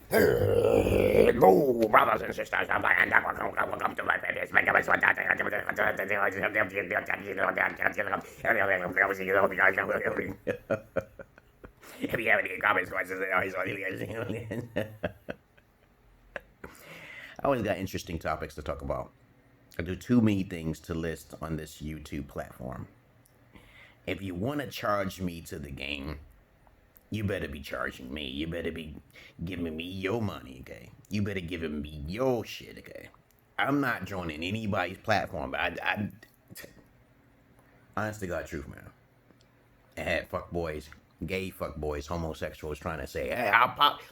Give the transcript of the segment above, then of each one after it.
Hello, brothers and sisters. Welcome to my fitness. If you have any comments, questions, I always got interesting topics to talk about. I do too many things to list on this YouTube platform. If you want to charge me to the game, you better be charging me. You better be giving me your money, okay? You better giving me your shit, okay? I'm not joining anybody's platform, but I honestly got truth, man. I had fuckboys, gay fuckboys, homosexuals trying to say, hey,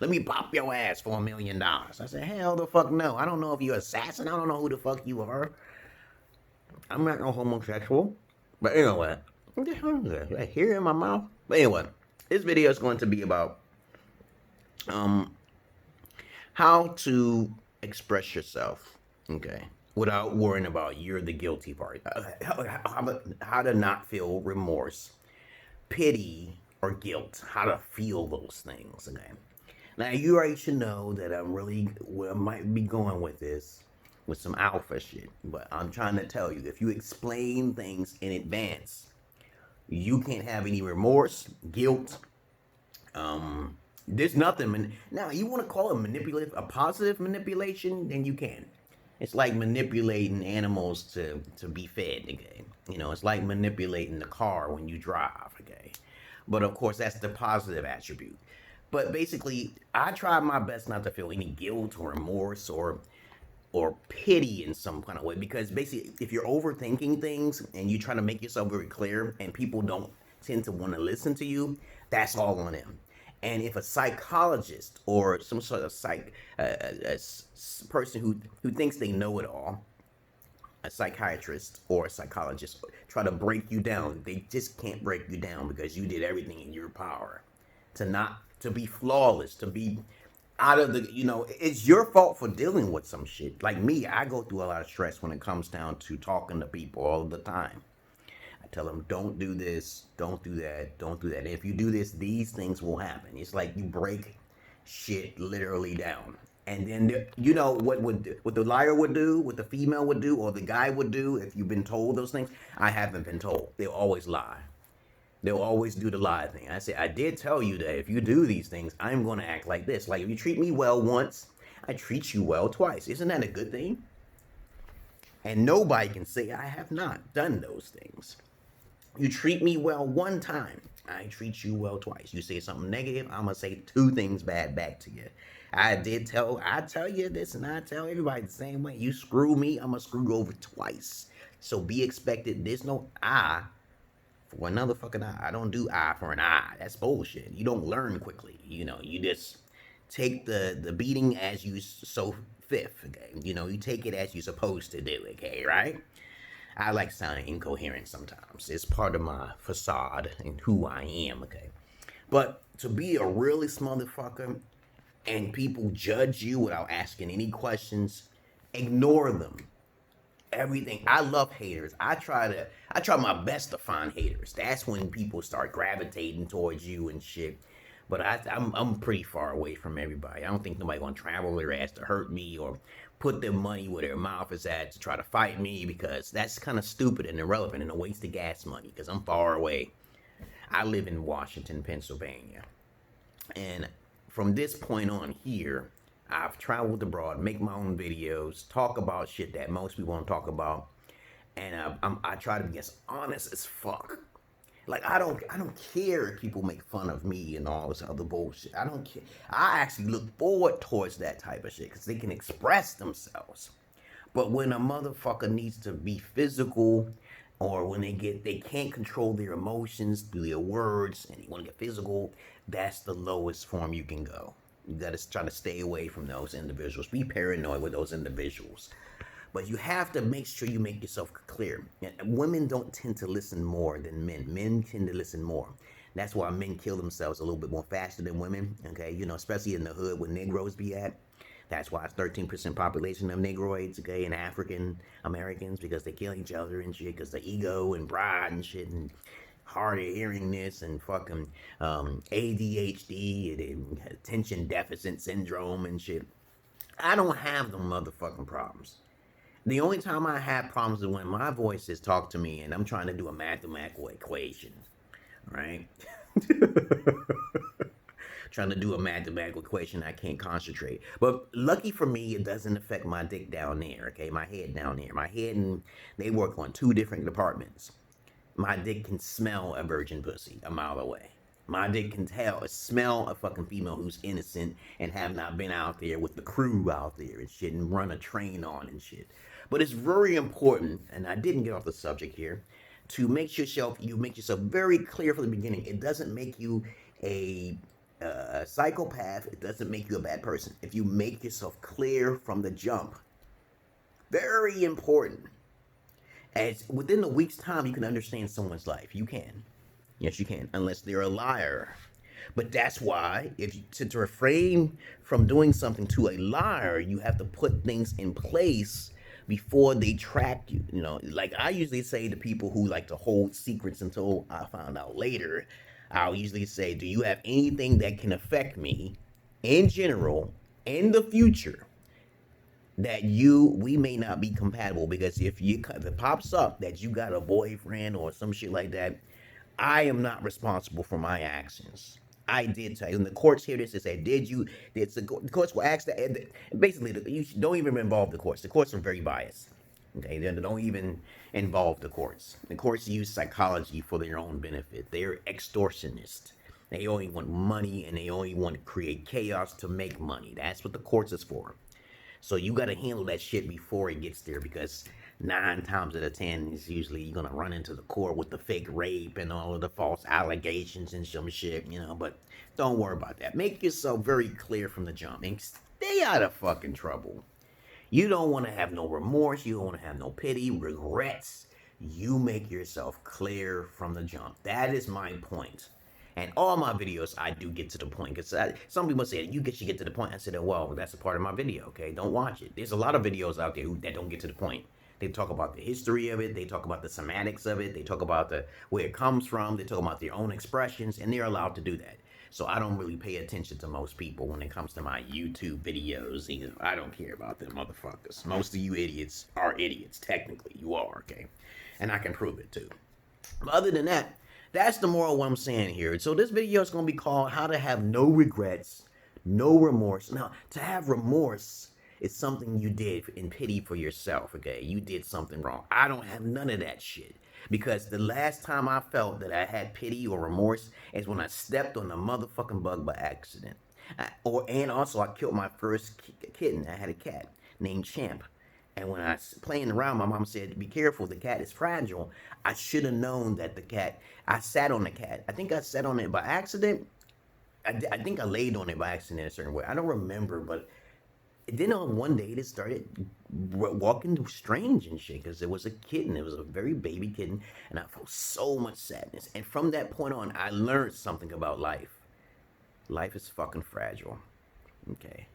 let me pop your ass for $1 million. I said, hell the fuck no. I don't know if you're an assassin. I don't know who the fuck you are. I'm not no homosexual. But anyway, here in my mouth. But anyway, this video is going to be about how to express yourself, okay, without worrying about you're the guilty party. How to not feel remorse, pity, or guilt. How to feel those things, okay. Now you already should know that I'm really where I might be going with this, with some alpha shit. But I'm trying to tell you, if you explain things in advance, you can't have any remorse, guilt. There's nothing. Now, you want to call it manipulative, a positive manipulation, then you can. It's like manipulating animals to be fed, okay? You know, it's like manipulating the car when you drive, okay? But of course, that's the positive attribute. But basically, I try my best not to feel any guilt or remorse or pity in some kind of way, because basically if you're overthinking things and you try to make yourself very clear and people don't tend to want to listen to you, that's all on them. And if a psychologist or some sort of person who thinks they know it all, a psychiatrist or a psychologist, try to break you down, they just can't break you down because you did everything in your power to be flawless, to be out of the, it's your fault for dealing with some shit. Like me, I go through a lot of stress when it comes down to talking to people all the time. I tell them, don't do this, don't do that, don't do that. And if you do this, these things will happen. It's like you break shit literally down. And then, what the liar would do, what the female would do, or the guy would do, if you've been told those things, I haven't been told. They'll always lie. They'll always do the lie thing. I say, I did tell you that if you do these things, I'm going to act like this. Like if you treat me well once, I treat you well twice. Isn't that a good thing? And nobody can say I have not done those things. You treat me well one time, I treat you well twice. You say something negative, I'm going to say 2 things bad back to you. I tell you this, and I tell everybody the same way. You screw me, I'm going to screw you over twice. So be expected. There's no I for another fucking eye. I don't do eye for an eye. That's bullshit. You don't learn quickly. You just take the beating as you so fifth, okay? You take it as you're supposed to do, okay, right? I like sounding incoherent sometimes. It's part of my facade and who I am, okay? But to be a realist motherfucker and people judge you without asking any questions, ignore them. Everything. I love haters. I try my best to find haters. That's when people start gravitating towards you and shit. But I'm pretty far away from everybody. I don't think nobody gonna travel their ass to hurt me or put their money where their mouth is at to try to fight me, because that's kind of stupid and irrelevant and a waste of gas money, because I'm far away. I live in Washington, Pennsylvania. And from this point on here, I've traveled abroad, make my own videos, talk about shit that most people don't talk about, and I try to be as honest as fuck. Like I don't care if people make fun of me and all this other bullshit. I don't care. I actually look forward towards that type of shit because they can express themselves. But when a motherfucker needs to be physical, or when they can't control their emotions through their words and they want to get physical, that's the lowest form you can go. You got to try to stay away from those individuals. Be paranoid with those individuals. But you have to make sure you make yourself clear. Women don't tend to listen more than men. Men tend to listen more. That's why men kill themselves a little bit more faster than women, okay? Especially in the hood where Negroes be at. That's why it's 13% population of Negroids, okay, and African Americans, because they kill each other and shit, because the ego and pride and shit. And hard of hearingness and fucking ADHD and attention deficit syndrome and shit. I don't have them motherfucking problems. The only time I have problems is when my voices talk to me and I'm trying to do a mathematical equation, right? Trying to do a mathematical equation, I can't concentrate. But lucky for me, it doesn't affect my dick down there, okay? My head down there. My head and they work on two different departments. My dick can smell a virgin pussy a mile away. My dick can smell a fucking female who's innocent and have not been out there with the crew out there and shit and run a train on and shit. But it's very important, and I didn't get off the subject here, to make yourself very clear from the beginning. It doesn't make you a psychopath. It doesn't make you a bad person. If you make yourself clear from the jump, very important. As within a week's time, you can understand someone's life. You can. Yes, you can, unless they're a liar. But that's why, if you, to refrain from doing something to a liar, you have to put things in place before they trap you. You know, like I usually say to people who like to hold secrets until I find out later, I'll usually say, do you have anything that can affect me in general in the future that we may not be compatible? Because if it pops up that you got a boyfriend or some shit like that, I am not responsible for my actions. I did tell you. And the courts hear this and say, the courts will ask that. Basically, you don't even involve the courts. The courts are very biased. Okay, they don't even involve the courts. The courts use psychology for their own benefit. They're extortionists. They only want money and they only want to create chaos to make money. That's what the courts is for. So you got to handle that shit before it gets there, because 9 times out of 10 is usually you're gonna run into the court with the fake rape and all of the false allegations and some shit, you know. But don't worry about that. Make yourself very clear from the jump and stay out of fucking trouble. You don't want to have no remorse. You don't want to have no pity, regrets. You make yourself clear from the jump. That is my point. And all my videos, I do get to the point. Because some people say, you should get to the point. I said, well, that's a part of my video, okay? Don't watch it. There's a lot of videos out there that don't get to the point. They talk about the history of it. They talk about the semantics of it. They talk about where it comes from. They talk about their own expressions. And they're allowed to do that. So I don't really pay attention to most people when it comes to my YouTube videos. You know, I don't care about them motherfuckers. Most of you idiots are idiots. Technically, you are, okay? And I can prove it, too. But other than that, that's the moral of what I'm saying here. So this video is going to be called How to Have No Regrets, No Remorse. Now, to have remorse is something you did in pity for yourself, okay? You did something wrong. I don't have none of that shit. Because the last time I felt that I had pity or remorse is when I stepped on the motherfucking bug by accident. And also I killed my first kitten. I had a cat named Champ. And when I was playing around, my mom said, be careful, the cat is fragile. I should have known that I sat on the cat. I think I sat on it by accident. I think I laid on it by accident in a certain way. I don't remember, but then on one day it started walking strange and shit, because it was a kitten. It was a very baby kitten, and I felt so much sadness. And from that point on, I learned something about life. Life is fucking fragile, okay?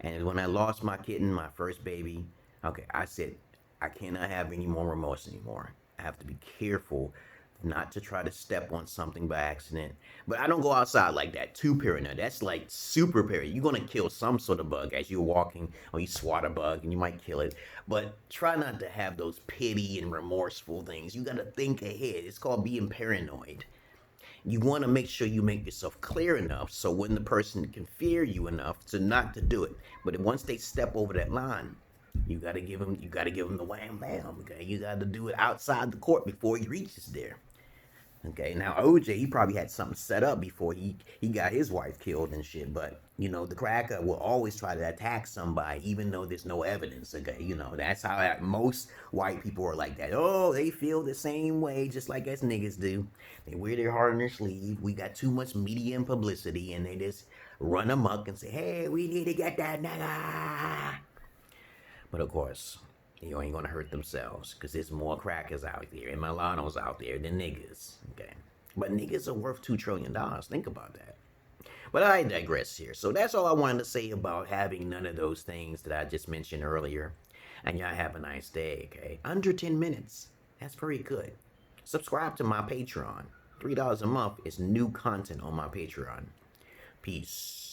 And when I lost my kitten, my first baby, okay, I said, I cannot have any more remorse anymore. I have to be careful not to try to step on something by accident. But I don't go outside like that, too paranoid. That's like super paranoid. You're going to kill some sort of bug as you're walking, or you swat a bug and you might kill it. But try not to have those pity and remorseful things. You got to think ahead. It's called being paranoid. You want to make sure you make yourself clear enough so when the person can fear you enough to not to do it. But once they step over that line, you gotta give him the wham bam. Okay, you gotta do it outside the court before he reaches there. Okay, now OJ, he probably had something set up before he got his wife killed and shit. But you know, the cracker will always try to attack somebody even though there's no evidence. Okay, you know, that's how most white people are like that. Oh, they feel the same way, just like us niggas do. They wear their heart on their sleeve. We got too much media and publicity, and they just run amok and say, hey, we need to get that nigga. But of course, you ain't gonna hurt themselves, because there's more crackers out there and Milanos out there than niggas, okay? But niggas are worth $2 trillion. Think about that. But I digress here. So that's all I wanted to say about having none of those things that I just mentioned earlier. And y'all have a nice day, okay? Under 10 minutes. That's very good. Subscribe to my Patreon. $3 a month is new content on my Patreon. Peace.